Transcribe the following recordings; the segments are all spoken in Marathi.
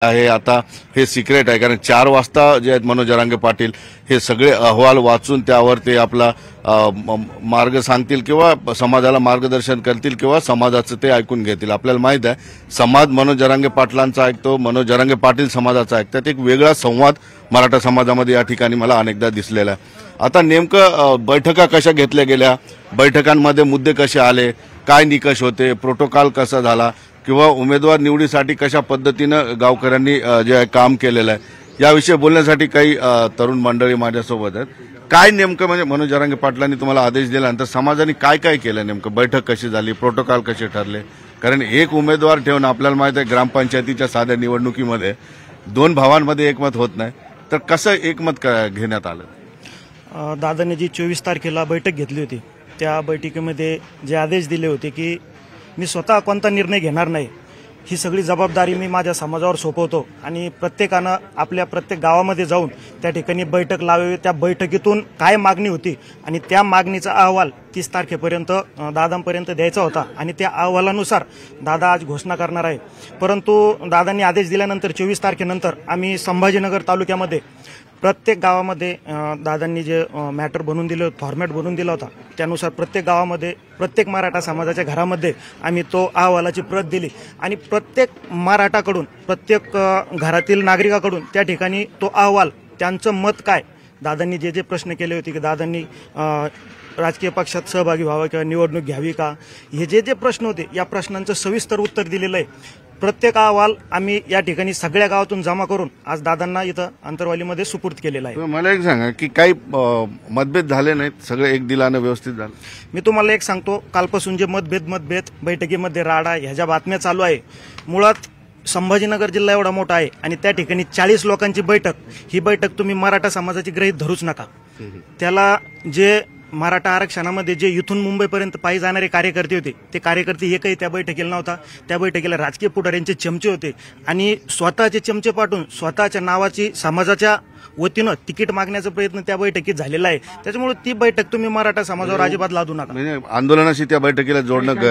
आहे आता हे सिक्रेट आहे, कारण 4 वाजता जे आहेत मनोज जरांगे पाटील हे सगळे अहवाल वाचून त्यावर ते आपला मार्ग सांगतील किंवा समाजाला मार्गदर्शन करतील किंवा समाजाचं ते ऐकून घेतील। आपल्याला माहित आहे समाज मनोज जरांगे पाटलांचा ऐकतो, मनोज जरांगे पाटील समाजाचा ऐकतात। एक वेगळा संवाद मराठा समाजामध्ये या ठिकाणी मला अनेकदा दिसलेला आहे। आता नेमकं बैठका कशा घेतल्या गेल्या, बैठकांमध्ये मुद्दे कसे आले, काय निकष होते, प्रोटोकॉल कसा झाला किंवा उमेदवार निवडीसाठी कशा पद्धतीनं गावकऱ्यांनी जे काम केलेलं आहे याविषयी बोलण्यासाठी काही तरुण मंडळी माझ्यासोबत आहेत। काय नेमकं म्हणजे मनोज जरांगे पाटलांनी तुम्हाला आदेश दिल्यानंतर समाजाने काय काय केलं, नेमकं बैठक कशी झाली, प्रोटोकॉल कसे ठरले? कारण एक उमेदवार ठेवून आपल्याला माहित आहे ग्रामपंचायतीच्या साध्या निवडणुकीमध्ये 2 भावांमध्ये एकमत होत नाही, तर कसं एकमत घेण्यात आलं? दादांनी जी 24 तारखेला बैठक घेतली होती त्या बैठकीमध्ये जे आदेश दिले होते की मी स्वतः कोणता निर्णय घेणार नाही, ही सगळी जबाबदारी मी माझ्या समाजावर सोपवतो आणि प्रत्येकानं आपल्या प्रत्येक गावामध्ये जाऊन त्या ठिकाणी बैठक लावावी। त्या बैठकीतून काय मागणी होती आणि त्या मागणीचा अहवाल 30 तारखेपर्यंत दादांपर्यंत द्यायचा होता आणि त्या अहवालानुसार दादा आज घोषणा करणार आहे। परंतु दादांनी आदेश दिल्यानंतर 24 तारखेनंतर आम्ही संभाजीनगर तालुक्यामध्ये प्रत्येक गावामध्ये दादांनी जे मॅटर बनवून दिलं, फॉर्मॅट बनवून दिला होता त्यानुसार प्रत्येक गावामध्ये प्रत्येक मराठा समाजाच्या घरामध्ये आम्ही तो अहवालाची प्रत दिली आणि प्रत्येक मराठाकडून प्रत्येक घरातील नागरिकाकडून त्या ठिकाणी तो अहवाल त्यांचं मत काय, दादांनी जे जे प्रश्न केले होते की दादांनी राजकीय पक्षात सहभागी व्हावं किंवा निवडणूक घ्यावी का, हे जे जे प्रश्न होते या प्रश्नांचं सविस्तर उत्तर दिलेलं आहे। प्रत्येक अहवाल आम्ही या ठिकाणी सगळ्या गावातून जमा करून आज दादांना इथं अंतरवालीमध्ये सुपूर्द केलेला आहे। मला एक सांगा की काही मतभेद झाले नाहीत, सगळे एक दिलानं व्यवस्थित झालं? मी तुम्हाला एक सांगतो, कालपासून जे मतभेद बैठकीमध्ये राडा ह्या ज्या बातम्या चालू आहे, मुळात संभाजीनगर जिल्हा एवढा मोठा आहे आणि त्या ठिकाणी 40 लोकांची बैठक, ही बैठक तुम्ही मराठा समाजाची गृहीत धरूच नका। त्याला जे मराठा आरक्षणामध्ये जे इथून मुंबईपर्यंत पायी जाणारे कार्यकर्ते होते ते कार्यकर्ते एकही त्या बैठकीला नव्हता। त्या बैठकीला राजकीय पुढाऱ्यांचे चमचे होते आणि स्वतःचे चमचे पाठवून स्वतःच्या नावाची समाजाच्या वतीनं तिकीट मागण्याचा प्रयत्न त्या बैठकीत झालेला आहे। त्याच्यामुळे ती बैठक तुम्ही मराठा समाजावर अजिबात लादू नका। म्हणजे आंदोलनाशी त्या बैठकीला जोडणं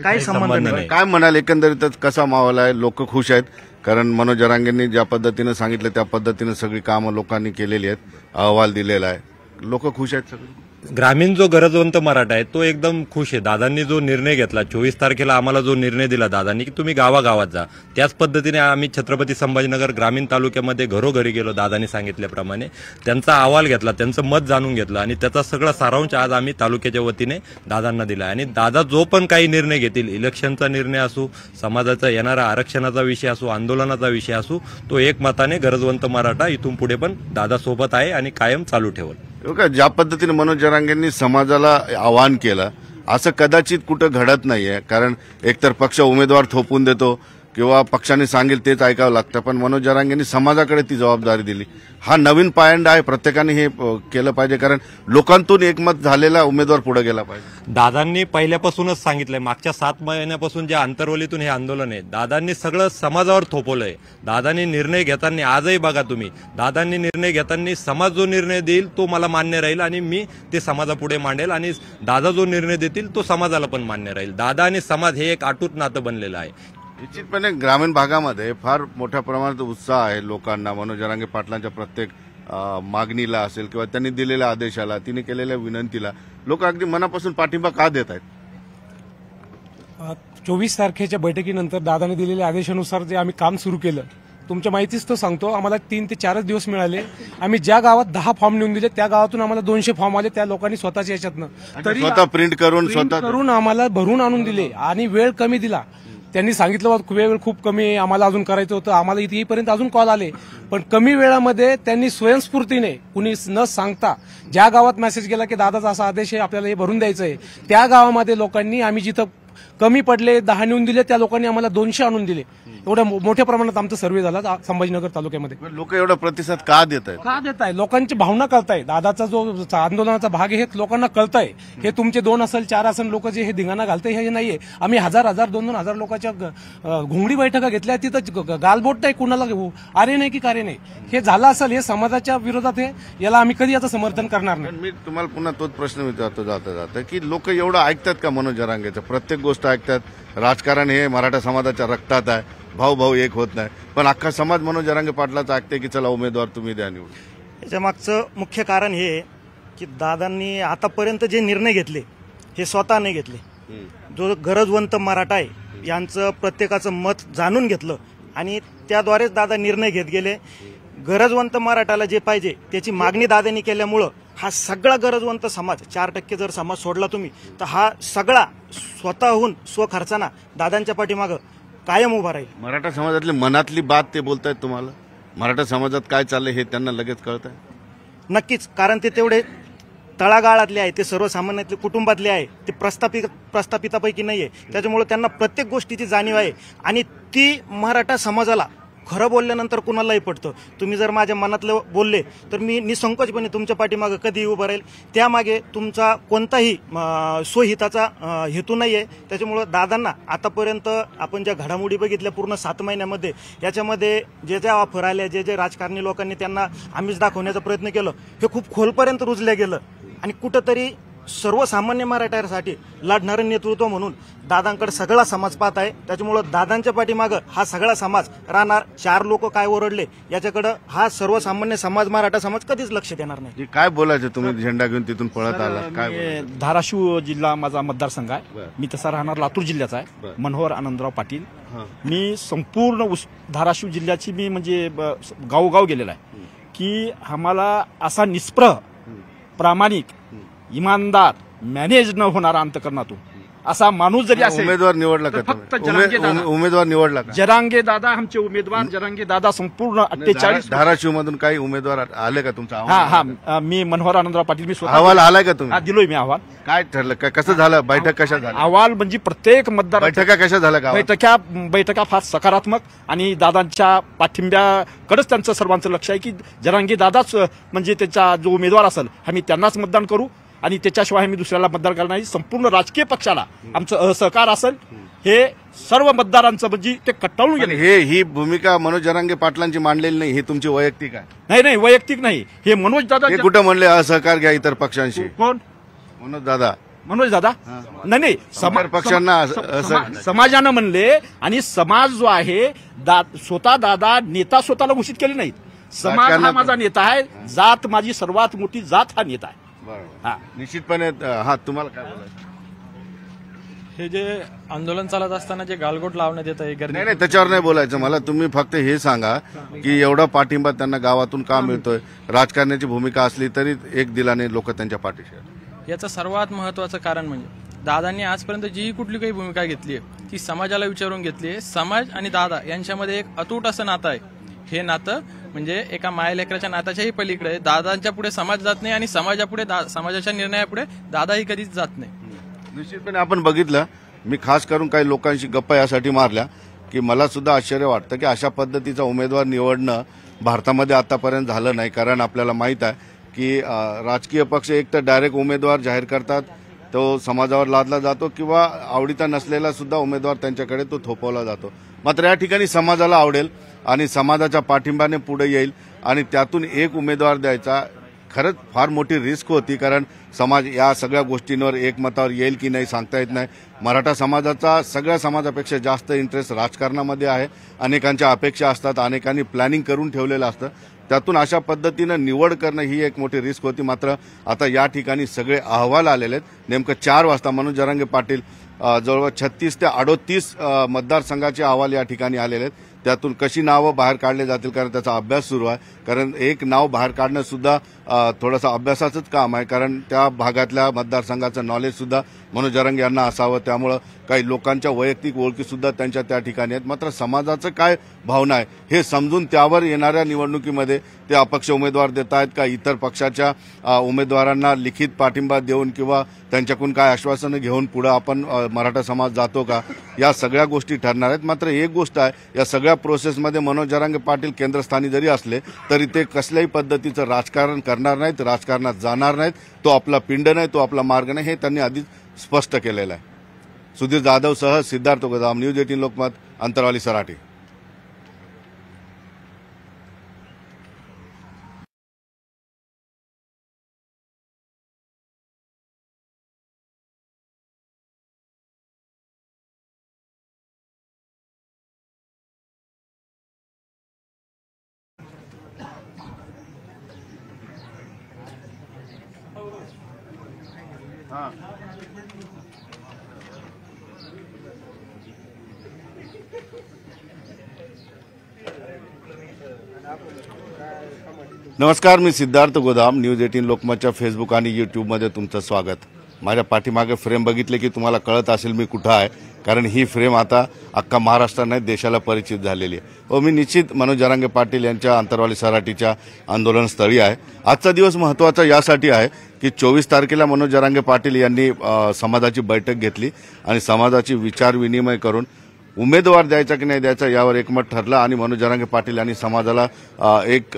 काय संबंध नाही। काय म्हणाल, एकंदरीतच कसा माहोल आहे? लोक खुश आहेत कारण मनोज जरांगेंनी ज्या पद्धतीनं सांगितलं त्या पद्धतीनं सगळी कामं लोकांनी केलेली आहेत, अहवाल दिलेला आहे, लोक खुश आहेत सगळे? ग्रामीण जो गरजवंत मराठा आहे तो एकदम खुश आहे। दादांनी जो निर्णय घेतला 24 तारखेला आम्हाला जो निर्णय दिला दादांनी की तुम्ही गावागावात जा, त्याच पद्धतीने आम्ही छत्रपती संभाजीनगर ग्रामीण तालुक्यामध्ये घरोघरी गेलो, दादांनी सांगितल्याप्रमाणे त्यांचा अहवाल घेतला, त्यांचं मत जाणून घेतलं आणि त्याचा सगळा सारांश आज आम्ही तालुक्याच्या वतीने दादांना दिला। आणि दादा जो पण काही निर्णय घेतील, इलेक्शनचा निर्णय असो, समाजाचा येणारा आरक्षणाचा विषय असो, आंदोलनाचा विषय असो, तो एकमताने गरजवंत मराठा इथून पुढे पण दादा सोबत आहे आणि कायम चालू ठेवल। ज्या पद्धतीने मनोज जरांगेंनी समाजाला आवाहन केलं असं कदाचित कुठं घडत नाहीये, कारण एकतर पक्ष उमेदवार थोपून देतो किंवा पक्षाने सांगेल तेच ऐकावं लागतं, पण मनोज जरांगेंनी समाजाकडे ती जबाबदारी दिली। हा नवीन पायंडा आहे, प्रत्येकाने हे केलं पाहिजे कारण लोकांतून एकमत झालेला उमेदवार पुढे गेला पाहिजे। दादांनी पहिल्यापासूनच सांगितलंय, मागच्या 7 महिन्यापासून जे आंतरवलीतून हे आंदोलन आहे दादांनी सगळं समाजावर थोपवलंय। दादांनी निर्णय घेताना आजही बघा तुम्ही, दादांनी निर्णय घेताना समाज जो निर्णय देईल तो मला मान्य राहील आणि मी ते समाजापुढे मांडेल आणि दादा जो निर्णय देतील तो समाजाला पण मान्य राहील। दादा आणि समाज हे एक अटूट नातं बनलेलं आहे। निश्चितपणे ग्रामीण भागामध्ये फार मोठ्या प्रमाणात उत्साह आहे लोकांना मनोज जरांगे पाटलांच्या प्रत्येक मागणीला असेल किंवा त्यांनी दिलेल्या आदेशाला, तिने केलेल्या विनंतीला लोक अगदी मनापासून पाठिंबा का देत आहेत? 24 तारखेच्या बैठकीनंतर दादाने दिलेल्या आदेशानुसार जे आम्ही काम सुरू केलं, तुमच्या माहितीच तो सांगतो, आम्हाला 3 ते 4 दिवस मिळाले। आम्ही ज्या गावात 10 फॉर्म लिहून दिले त्या गावातून आम्हाला 200 फॉर्म आले, त्या लोकांनी स्वतःच्या याच्यातनं तरी स्वतः प्रिंट करून आम्हाला भरून आणून दिले आणि वेळ कमी दिला। त्यांनी सांगितलं वेळ खूप कमी आहे, आम्हाला अजून करायचं होतं, आम्हाला इथे येईपर्यंत अजून कॉल आले, पण कमी वेळामध्ये त्यांनी स्वयंस्फूर्तीने कुणी न सांगता ज्या गावात मेसेज गेला की दादाचा असा आदेश आहे आपल्याला हे भरून द्यायचं आहे, त्या गावामध्ये लोकांनी आम्ही जिथं कमी पडले 10 नेऊन दिले त्या लोकांनी आम्हाला 200 आणून दिले। एवढ्या मोठ्या प्रमाणात आमचा सर्व्हे झाला संभाजीनगर तालुक्यामध्ये। लोक एवढा प्रतिसाद का देत आहे? लोकांची भावना कळताय, दादाचा जो आंदोलनाचा भाग आहे हे लोकांना कळताय। हे तुमचे 2 असेल 4 असेल लोक जे हे धिंगाणा घालताय हे नाहीये। आम्ही 1000 2-2 हजार लोकांच्या घोंगडी बैठका घेतल्या, तिथं गालबोट नाही कुणाला अरे नाही की कार्य नाही, हे झालं असेल हे समाजाच्या विरोधात आहे, याला आम्ही कधी याचं समर्थन करणार नाही। मी तुम्हाला पुन्हा तोच प्रश्न विचारतो जाता जाता की लोक एवढं ऐकतात का मनोज जरांगेचं? प्रत्येक गोष्ट ऐकतात, राजकारण हे मराठा समाजाच्या रक्तात आहे, भाऊ भाऊ एक होत नाही, पण अख्खा समाज मनोज जरांगे पाटलाचा ऐकते की चला उमेदवार तुम्ही द्या निवडून. याच्या मागचं मुख्य कारण हे आहे की दादांनी आतापर्यंत जे निर्णय घेतले हे स्वतः नाही घेतले. जो गरजवंत मराठा आहे यांचं प्रत्येकाचं मत जाणून घेतलं आणि त्याद्वारेच दादा निर्णय घेत गेले. गरजवंत मराठाला जे पाहिजे त्याची मागणी दादांनी केल्यामुळं हा सगळा गरजवंत समाज 4% जर समाज सोडला तुम्ही तर हा सगळा स्वतःहून स्वखर्चाना दादांच्या पाठीमागं कायम उभा राहील. मराठा समाजातली मनातली बात ते बोलतायत तुम्हाला, मराठा समाजात काय चाललंय हे त्यांना लगेच कळत आहे. नक्कीच, कारण ते तेवढे तळागाळातले आहे, ते सर्वसामान्यातले कुटुंबातले आहे, ते प्रस्थापितापैकी नाही आहे. त्याच्यामुळे त्यांना प्रत्येक गोष्टीची जाणीव आहे आणि ती मराठा समाजाला खरं बोलल्यानंतर कुणालाही पडतं. तुम्ही जर माझ्या मनातलं बोलले तर मी निसंकोचपणे तुमच्या पाठीमागं कधीही उभं राहील. त्यामागे तुमचा कोणताही स्वहिताचा हेतू नाही आहे. त्याच्यामुळं दादांना आतापर्यंत आपण ज्या घडामोडी बघितल्या पूर्ण 7 महिन्यामध्ये, याच्यामध्ये जे ज्या ऑफर आल्या, जे जे राजकारणी लोकांनी त्यांना आमिष दाखवण्याचा प्रयत्न केलं, हे खूप खोलपर्यंत रुजलं गेलं आणि कुठंतरी सर्वसामान्य मराठ्यांसाठी लढणारं नेतृत्व म्हणून दादांकडे सगळा समाज पाहत आहे. त्याच्यामुळं दादांच्या पाठीमागं हा सगळा समाज राहणार. 4 लोक काय ओरडले याच्याकडे हा सर्वसामान्य समाज, मराठा समाज कधीच लक्ष देणार नाही. काय बोलायचं तुम्ही झेंडा घेऊन तिथून पळत आला, काय बोलायचं? धाराशिव जिल्हा माझा मतदारसंघ आहे. मी तसा राहणार लातूर जिल्ह्याचा आहे. मनोहर आनंदराव पाटील. मी संपूर्ण धाराशिव जिल्ह्याची मी म्हणजे गावोगाव गेलेला आहे की आम्हाला असा निष्प्रह, प्रामाणिक, इमानदार, मॅनेज न होणारा अंतकरणातून असा माणूस जरी असेल. उमेदवार निवडला का फक्त जरांगे दादा. उमेदवार निवडला का? जरांगे दादा आमचे उमेदवार. जरांगे दादा संपूर्ण 48. धाराशिव मधून काही उमेदवार आले का तुमचा? हा मी मनोहर आनंदराव पाटील. मी अहवाल आलाय का तुम्ही? दिलोय मी अहवाल. काय ठरलं, काय कसं झालं, बैठक कशा झाल्या? अहवाल म्हणजे प्रत्येक मतदार बैठका कशा झाल्या का? बैठका फार सकारात्मक आणि दादांच्या पाठिंब्याकडेच त्यांचं सर्वांचं लक्ष आहे की जरांगे दादाच म्हणजे त्याचा जो उमेदवार असेल आम्ही त्यांनाच मतदान करू आणि त्याच्याशिवाय आम्ही दुसऱ्याला मतदान करणार नाही. संपूर्ण राजकीय पक्षाला आमचं असहकार असेल हे सर्व मतदारांचं म्हणजे ते कट्टाळून गेले. ही भूमिका मनोज जरांगे पाटलांची मांडलेली नाही, ही तुमची वैयक्तिक आहे? नाही, वैयक्तिक नाही. हे मनोज दादा. हे कुठं म्हणले असहकार घ्या इतर पक्षांशी? कोण? मनोज दादा. नाही, पक्षांना समाजानं म्हणले आणि समाज जो आहे स्वतः दादा नेता स्वतःला घोषित केले नाहीत. समाज हा माझा नेता आहे. जात माझी सर्वात मोठी जात हा नेता आहे. निश्चितपणे. हा, तुम्हाला काय बोलायचं? हे जे आंदोलन चालत असताना जे गालगोट लावण्यात येत आहे, नाही त्याच्यावर नाही बोलायचं मला. तुम्ही फक्त हे सांगा की एवढा पाठिंबा त्यांना गावातून का मिळतोय? राजकारणाची भूमिका असली तरी एक दिलाने लोक त्यांच्या पाठीशी आहेत. याचं सर्वात महत्वाचं कारण म्हणजे दादांनी आजपर्यंत जी कुठली काही भूमिका घेतली आहे ती समाजाला विचारून घेतली आहे. समाज आणि दादा यांच्यामध्ये एक अतूट असं नातं आहे. हे नातं म्हणजे एका मायलेकराच्या नात्याच्याही पलीकडे. दादांच्या पुढे समाज जात नाही आणि समाजापुढे समाजाच्या निर्णयापुढे दादाही कधीच जात नाही. निश्चितपणे आपण बघितलं. मी खास करून काही लोकांशी गप्पा यासाठी मारल्या की मला सुद्धा आश्चर्य वाटतं की अशा पद्धतीचा उमेदवार निवडणं भारतामध्ये आतापर्यंत झालं नाही. कारण आपल्याला माहित आहे की राजकीय पक्ष एक तर डायरेक्ट उमेदवार जाहीर करतात, तो समाजावर लादला जातो किंवा आवडीचा नसलेला सुद्धा उमेदवार त्यांच्याकडे तो थोपवला जातो. मात्र या ठिकाणी समाजाला आवडेल आणि समाजाच्या पाठिंब्याने पुढे येईल आणि त्यातून एक उमेदवार द्यायचा खरंच फार मोठी रिस्क होती. कारण समाज या सगळ्या गोष्टींवर एकमतावर येईल की नाही सांगता येत नाही. मराठा समाजाचा सगळ्या समाजापेक्षा जास्त इंटरेस्ट राजकारणामध्ये आहे. अनेकांच्या अपेक्षा असतात, अनेकांनी प्लॅनिंग करून ठेवलेलं असतं. त्यातून अशा पद्धतीनं निवड करणं ही एक मोठी रिस्क होती. मात्र आता या ठिकाणी सगळे अहवाल आलेले आहेत. नेमकं 4 वाजता मनोज जरांगे पाटील जवळपास 36 ते 38 मतदारसंघाचे अहवाल या ठिकाणी आलेले आहेत. त्यातून कशी नावं बाहेर काढले जातील कारण त्याचा अभ्यास सुरू आहे. कारण एक नाव बाहेर काढणं सुद्धा थोडंसं अभ्यासाचंच काम आहे. कारण त्या भागातल्या मतदारसंघाचं नॉलेज सुद्धा मनोज जरांगे यांना असावं. त्यामुळं काही लोकांच्या वैयक्तिक ओळखी सुद्धा त्यांच्या त्या ठिकाणी आहेत. मात्र समाजाचं काय भावना आहे हे समजून त्यावर येणाऱ्या निवडणुकीमध्ये ते अपक्ष उमेदवार देत आहेत का इतर पक्षाच्या उमेदवारांना लिखित पाठिंबा देऊन किंवा त्यांच्याकडून काय आश्वासनं घेऊन पुढे आपण मराठा समाज जातो का, या सगळ्या गोष्टी ठरणार आहेत. मात्र एक गोष्ट आहे, या सगळ्या प्रोसेसमध्ये मनोज जरांगे पाटील केंद्रस्थानी जरी असले तरी ते कसल्याही पद्धतीचं राजकारण करणार नाहीत, राजकारणात जाणार नाहीत. तो आपला पिंड नाही, तो आपला मार्ग नाही, हे त्यांनी आधीच स्पष्ट केलेलं आहे. सुधीर जाधवसह सिद्धार्थ गोदाम, न्यूज 18 लोकमत, अंतरवाली, सराटी. नमस्कार, मी सिद्धार्थ गोदाम. न्यूज 18 लोकमतच्या फेसबुक आणि यूट्यूबमध्ये तुमचं स्वागत. माझ्या पाठीमागे फ्रेम बघितले की तुम्हाला कळत असेल मी कुठं आहे, कारण ही फ्रेम आता अख्खा महाराष्ट्र नाही देशाला परिचित झालेली आहे. मी निश्चित मनोज जरांगे पाटील यांच्या आंतरवाली सराटीच्या आंदोलनस्थळी आहे. आजचा दिवस महत्त्वाचा यासाठी आहे की 24 तारखेला मनोज जरांगे पाटील यांनी समाजाची बैठक घेतली आणि समाजाची विचार विनिमय करून उमेदवार द्यायचा की नाही द्यायचा यावर एकमत ठरलं. आणि मनोज जरांगे पाटील यांनी समाजाला एक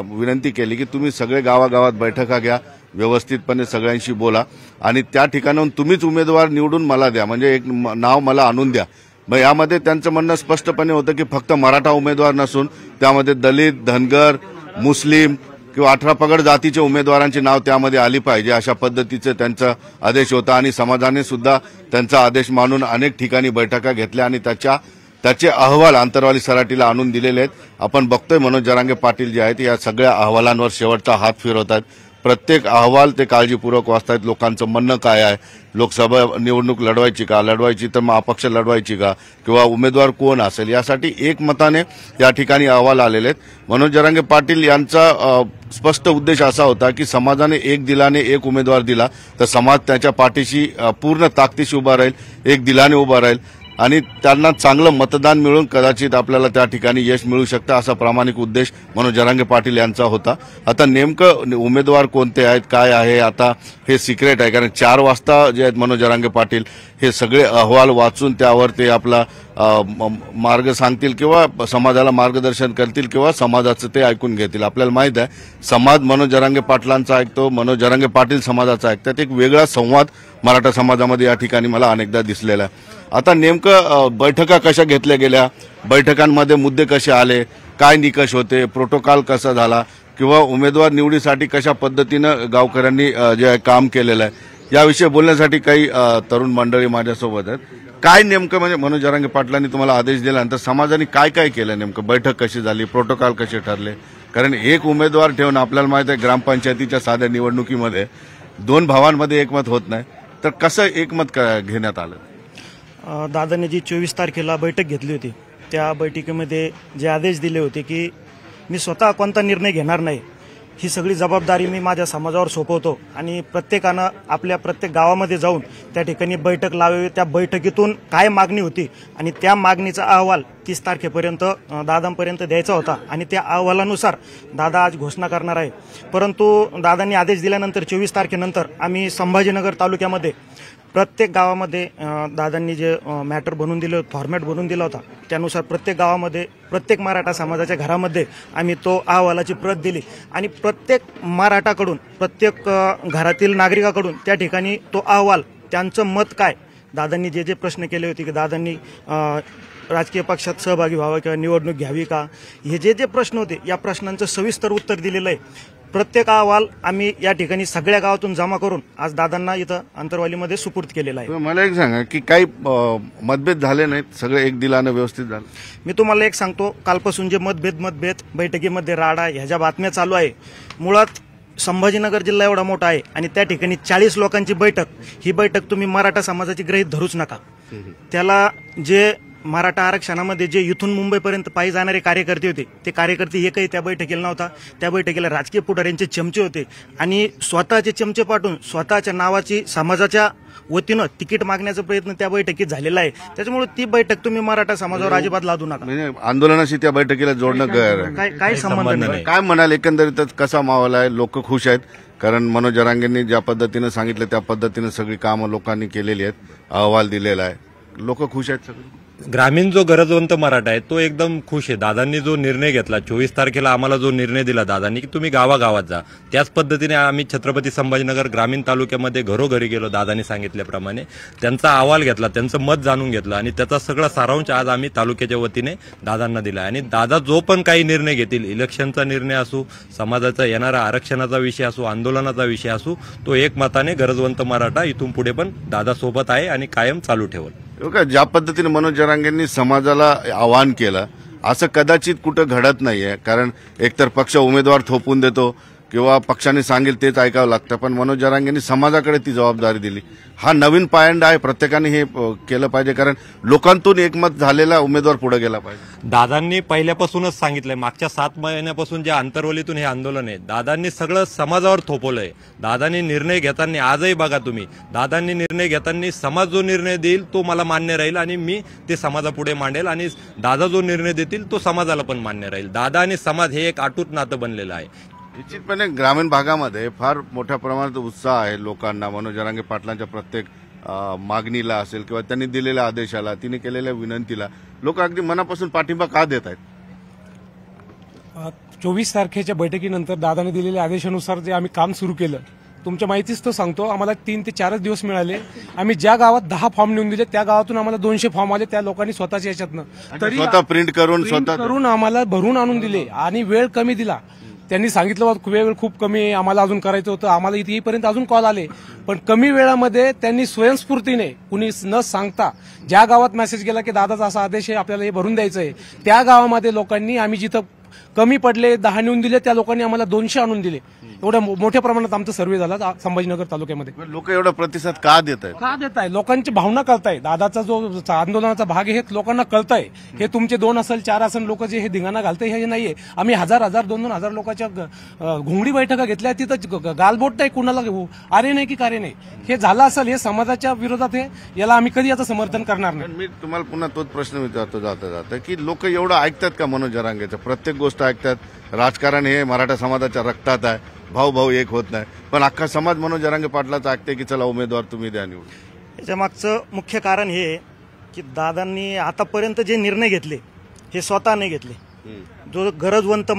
विनंती केली की तुम्ही सगळे गावागावात बैठका घ्या, व्यवस्थितपणे सगळ्यांशी बोला आणि त्या ठिकाणाहून तुम्हीच उमेदवार निवडून मला द्या, म्हणजे एक नाव मला आणून द्या. मग यामध्ये त्यांचं म्हणणं स्पष्टपणे होतं की फक्त मराठा उमेदवार नसून त्यामध्ये दलित, धनगर, मुस्लिम किंवा 18 पगड जातीच्या उमेदवारांची नाव त्यामध्ये आली पाहिजे, अशा पद्धतीचे त्यांचा आदेश होता. आणि समाजाने सुद्धा त्यांचा आदेश मानून अनेक ठिकाणी बैठका घेतल्या आणि त्याचे अहवाल आंतरवाली सराटीला आणून दिलेले आहेत. आपण बघतोय मनोज जरांगे पाटील जे आहेत या सगळ्या अहवालांवर शेवटचा हात फिरवत आहेत. प्रत्येक अहवाल ते काळजीपूर्वक वाचतायत. लोकांचं म्हणणं काय आहे, लोकसभा निवडणूक लढवायची तर मग अपक्ष लढवायची का, किंवा उमेदवार कोण असेल, यासाठी एकमताने या ठिकाणी अहवाल आलेले आहेत. मनोज जरांगे पाटील यांचा स्पष्ट उद्देश असा होता की समाजाने एक दिलाने एक उमेदवार दिला तर समाज त्याच्या पाठीशी पूर्ण ताकदीशी उभा राहील, एक दिलाने उभा राहील आणि त्यांना चांगलं मतदान मिळून कदाचित आपल्याला त्या ठिकाणी यश मिळू शकतं, असा प्रामाणिक उद्देश मनोज जरांगे पाटील यांचा होता. आता नेमकं उमेदवार कोणते आहेत, काय आहे, आता हे सिक्रेट आहे. कारण 4 वाजता जे आहेत मनोज जरांगे पाटील हे सगळे अहवाल वाचून त्यावर ते आपला मार्ग सांगतील किंवा समाजाला मार्गदर्शन करतील किंवा समाजाचं ते ऐकून घेतील. आपल्याला माहित आहे समाज मनोज जरांगे पाटलांचा ऐकतो, मनोज जरांगे पाटील समाजाचा ऐकतात. एक वेगळा संवाद मराठा समाजामध्ये या ठिकाणी मला अनेकदा दिसलेला आहे. आता नेमकं बैठका कशा घेतल्या गेल्या, बैठकांमध्ये मुद्दे कसे आले, काय निकष होते, प्रोटोकॉल कसा झाला किंवा उमेदवार निवडीसाठी कशा पद्धतीनं गावकऱ्यांनी जे काम केलेलं आहे याविषयी बोलण्यासाठी काही तरुण मंडळी माझ्यासोबत आहेत. काय नेमकं म्हणजे मनोज जरांगे पाटलांनी तुम्हाला आदेश दिल्यानंतर समाजाने काय काय केलं, नेमकं बैठक कशी झाली, प्रोटोकॉल कसे ठरले? कारण एक उमेदवार ठेवून आपल्याला माहित आहे ग्रामपंचायतीच्या साध्या निवडणुकीमध्ये 2 भावांमध्ये एकमत होत नाही, तर कसं एकमत घेण्यात आलं? दादाने जी 24 तारखेला बैठक घेतली होती त्या बैठकीमध्ये जे आदेश दिले होते की मी स्वतः कोणता निर्णय घेणार नाही, ही सगळी जबाबदारी मी माझ्या समाजावर सोपवतो आणि प्रत्येकानं आपल्या प्रत्येक गावामध्ये जाऊन त्या ठिकाणी बैठक लावावी. त्या बैठकीतून काय मागणी होती आणि त्या मागणीचा अहवाल 30 तारखेपर्यंत दादांपर्यंत द्यायचा होता आणि त्या अहवालानुसार दादा आज घोषणा करणार आहे. परंतु दादांनी आदेश दिल्यानंतर 24 तारखेनंतर आम्ही संभाजीनगर तालुक्यामध्ये प्रत्येक गावामध्ये दादांनी जे मॅटर बनवून दिलं, फॉर्मॅट बनवून दिला होता त्यानुसार प्रत्येक गावामध्ये प्रत्येक मराठा समाजाच्या घरामध्ये आम्ही तो अहवालाची प्रत दिली आणि प्रत्येक मराठाकडून प्रत्येक घरातील नागरिकाकडून त्या ठिकाणी तो अहवाल, त्यांचं मत काय, दादांनी जे प्रश्न केले होते की दादांनी राजकीय पक्षात सहभागी व्हावं किंवा निवडणूक घ्यावी का, हे जे प्रश्न होते या प्रश्नांचं सविस्तर उत्तर दिलेलं आहे. प्रत्येक अहवाल आम्ही या ठिकाणी सगळ्या गावातून जमा करून आज दादांना इथं आंतरवालीमध्ये सुपूर्द केलेला आहे. मला एक सांगा की काही मतभेद झाले नाहीत, सगळे एक दिलानं व्यवस्थित झालं? मी तुम्हाला एक सांगतो, कालपासून जे मतभेद बैठकीमध्ये राडा ह्या ज्या बातम्या चालू आहे, मुळात संभाजीनगर जिल्हा एवढा मोठा आहे आणि त्या ठिकाणी 40 लोकांची बैठक, ही बैठक तुम्ही मराठा समाजाची गृहीत धरूच नका. त्याला जे मराठा आरक्षणामध्ये जे इथून मुंबईपर्यंत पायी जाणारे कार्यकर्ते होते ते कार्यकर्ते एकही त्या बैठकीला नव्हता. त्या बैठकीला राजकीय पुढाऱ्यांचे चमचे होते आणि स्वतःचे चमचे पाठवून स्वतःच्या नावाची समाजाच्या वतीनं तिकीट मागण्याचा प्रयत्न त्या बैठकीत झालेला आहे. त्याच्यामुळे ती बैठक तुम्ही मराठा समाजावर अजिबात लादू नका. म्हणजे आंदोलनाशी त्या बैठकीला जोडणं काय संबंध नाही. काय म्हणाल, एकंदरीतच कसा माहोल आहे? लोक खुश आहेत कारण मनोज जरांगेंनी ज्या पद्धतीनं सांगितलं त्या पद्धतीनं सगळी कामं लोकांनी केलेली आहेत, अहवाल दिलेला आहे, लोक खुश आहेत सगळे. ग्रामीण जो गरजवंत मराठा आहे तो एकदम खुश आहे. दादांनी जो निर्णय घेतला 24 तारखेला आम्हाला जो निर्णय दिला दादांनी की तुम्ही गावागावात जा, त्याच पद्धतीने आम्ही छत्रपती संभाजीनगर ग्रामीण तालुक्यामध्ये घरोघरी गेलो. दादांनी सांगितल्याप्रमाणे त्यांचा अहवाल घेतला, त्यांचं मत जाणून घेतलं आणि त्याचा सगळा सारांश आज आम्ही तालुक्याच्या वतीने दादांना दिला. आणि दादा जो पण काही निर्णय घेतील, इलेक्शनचा निर्णय असो, समाजाचा येणारा आरक्षणाचा विषय असो, आंदोलनाचा विषय असो, तो एकमताने गरजवंत मराठा इथून पुढे पण दादा सोबत आहे आणि कायम चालू ठेवल. ज्या पद्धतीने मनोज जरांगेंनी समाजाला आवाहन केलं असं कदाचित कुठं घडत नाहीये. कारण एकतर पक्ष उमेदवार थोपून देतो किंवा पक्षाने सांगेल तेच ऐकावं लागतं, पण मनोज जरांगेंनी समाजाकडे ती जबाबदारी दिली. हा नवीन पायंडा आहे, प्रत्येकाने हे केलं पाहिजे, कारण लोकांतून एकमत झालेला उमेदवार पुढे गेला पाहिजे. दादांनी पहिल्यापासूनच सांगितलंय, मागच्या 7 महिन्यापासून जे आंतरवलीतून हे आंदोलन आहे, दादांनी सगळं समाजावर थोपवलंय. दादांनी निर्णय घेताना आजही बघा तुम्ही, दादांनी निर्णय घेताना समाज जो निर्णय देईल तो मला मान्य राहील आणि मी ते समाजापुढे मांडेल, आणि दादा जो निर्णय देतील तो समाजाला पण मान्य राहील. दादा आणि समाज हे एक अटूट नातं बनलेलं आहे. निश्चितपणे ग्रामीण भागामध्ये फार मोठ्या प्रमाणात उत्साह आहे लोकांना मनोज जरांगे पाटलांच्या प्रत्येक मागणीला असेल किंवा त्यांनी दिलेल्या आदेशाला, तिने केलेल्या विनंतीला लोक अगदी मनापासून पाठिंबा का देत आहेत? 24 तारखेच्या बैठकीनंतर दादाने दिलेल्या आदेशानुसार जे आम्ही काम सुरू केलं, तुमच्या माहितीच तो सांगतो, आम्हाला 3 ते 4 दिवस मिळाले. आम्ही ज्या गावात 10 फॉर्म लिहून दिले त्या गावातून आम्हाला 200 फॉर्म आले, त्या लोकांनी स्वतःच्या याच्यातनं तरी स्वतः प्रिंट करून आम्हाला भरून आणून दिले आणि वेळ कमी दिला. त्यांनी सांगितलं वेळ खूप कमी आहे, आम्हाला अजून करायचं होतं, आम्हाला इथे येईपर्यंत अजून कॉल आले, पण कमी वेळामध्ये त्यांनी स्वयंस्फूर्तीने कुणी न सांगता ज्या गावात मेसेज गेला की दादाचा असा आदेश आहे आपल्याला हे भरून द्यायचं आहे, त्या गावामध्ये लोकांनी, आम्ही जिथं कमी पडले 10 नेऊन दिले त्या लोकांनी आम्हाला 200 आणून दिले. एवढ्या मोठ्या प्रमाणात आमचा सर्व्हे झाला संभाजीनगर तालुक्यामध्ये. लोक एवढा प्रतिसाद का देत आहेत? का देत आहे? लोकांची भावना कळताय, दादाचा जो आंदोलनाचा भाग आहे हे लोकांना कळताय. हे तुमचे 2 असेल 4 असेल लोक जे हे धिंगाणा घालताय हे नाहीये. आम्ही 1000 2,000 लोकांच्या घोंगडी बैठका घेतल्या, तिथं गालबोट नाही कुणाला अरे नाही की कार्य नाही. हे झालं असेल, हे समाजाच्या विरोधात आहे, याला आम्ही कधी याचं समर्थन करणार नाही. मी तुम्हाला पुन्हा तोच प्रश्न विचारतो जाता की लोक एवढं ऐकतात का मनोज जरांगेचं? प्रत्येक गोष्ट ऐकतात. राजकारण हे मराठा समाजाच्या रक्तात आहे, भाऊ एक होत नाही, पण अख्खा समाज मनोज जरांगे पाटलाचा ऐकते की चला उमेदवार तुम्ही द्या निवडून. याच्या मागचं मुख्य कारण हे आहे की दादांनी आतापर्यंत जे निर्णय घेतले हे स्वतः नाही घेतले. जो गरजवंत